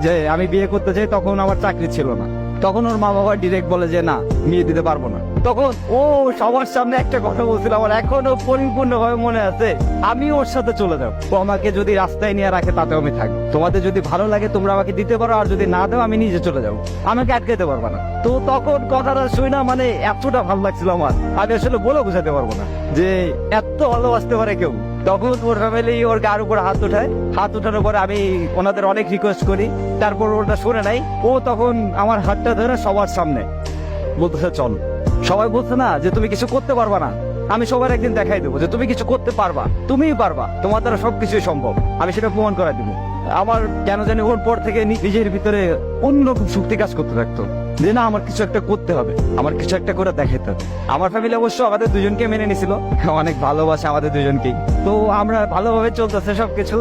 যে আমি বিয়ে করতে চাই, তখন আমার চাকরি ছিল না। তখন ওর মা বাবা ডিরেক্ট বলে যে না, বিয়ে দিতে পারবো না। তখন ও সবার সামনে একটা কথা বলছিল, আমার এখনো পরিপূর্ণভাবে মনে আছে, আমি ওর সাথে চলে যাবো। ও আমাকে যদি রাস্তায় নিয়ে রাখে তাতেও আমি থাকবো। তোমাদের যদি ভালো লাগে তোমরা আমাকে দিতে পারো, আর যদি না দাও আমি নিজে চলে যাবো, আমাকে আটকাতে পারবে না। তো তখন কথাটা শুই না, মানে এতটা ভালো লাগছিল আমার, আমি আসলে বলে বুঝাতে পারবো না যে এত ভালোবাসতে পারে কেউ। তখন ওর ফ্যামিলি ওর গার উপর হাত উঠায়, হাত উঠানোর পরে আমি ওনাদের অনেক রিকোয়েস্ট করি, তারপর ওটা শুনে নাই। ও তখন আমার হাতটা ধরে সবার সামনে বলতেছে চল। সবাই বলছে না যে তুমি কিছু করতে পারবা না, আমি সবার একদিন দেখাই দেবো যে তুমি কিছু করতে পারবা, তুমিই পারবা, তোমার দ্বারা সবকিছুই সম্ভব, আমি সেটা প্রমাণ করাই দেবো। আমার কেন জানি ওর পর থেকে নিজের ভিতরে অন্যরকম শক্তি কাজ করতে থাকতো যে না, আমার কিছু একটা করতে হবে, আমার কিছু একটা করে দেখাতে হবে। আমার ফ্যামিলি অবশ্য আমাদের দুজনকে মেনে নিছিল, অনেক ভালোবাসে আমাদের দুজনকেই। তো আমরা ভালোভাবে চলতেছে সবকিছু।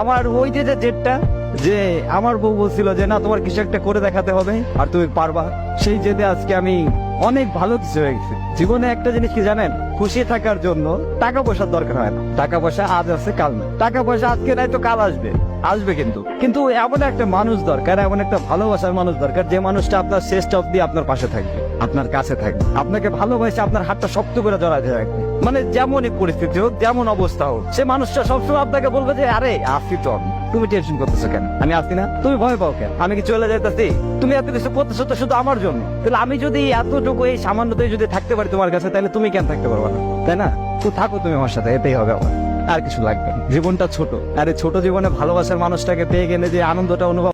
আমার ওই যে জেদটা, যে আমার বউ বলছিল যে না, তোমার কিছু একটা করে দেখাতে হবে আর তুমি পারবা, সেই জেদে আজকে আমি অনেক ভালো কিছু হয়ে গেছে জীবনে। একটা জিনিস কি জানেন, খুশি থাকার জন্য টাকা পয়সার দরকার হয় না। টাকা পয়সা আজ আছে কাল না, টাকা পয়সা আজকে নাই তো কাল আসবে, আসবে কিন্তু কিন্তু এমন একটা মানুষ দরকার, এমন একটা ভালোবাসার মানুষ দরকার, যে মানুষটা আপনার শেষ অবধি আপনার পাশে থাকবে, আপনার কাছে থাকবে, আপনাকে ভালোবাসে আপনার হাতটা শক্ত করে জড়াতে রাখবে। মানে যেমনই পরিস্থিতি হোক, যেমন অবস্থা হোক, সে মানুষটা সবসময় আপনাকে বলবে যে আরে আসি তো আমি, তুমি টেনশন করতেছো কেন, আমি আসি না, তুমি ভয় পাও কেন, আমি কি চলে যাইতেছি, তুমি এত কিছু করতেছো তো শুধু আমার জন্য, তাহলে আমি যদি এতটুকু এই সামান্যতাই যদি থাকতে পারি তোমার কাছে, তাহলে তুমি কেন থাকতে পারবে না, তাই না? তো থাকো তুমি আমার সাথে, এটাই হবে আমার, আর কিছু লাগবে না। জীবনটা ছোট, আর এই ছোট জীবনে ভালোবাসার মানুষটাকে পেয়ে গেলে যে আনন্দটা অনুভব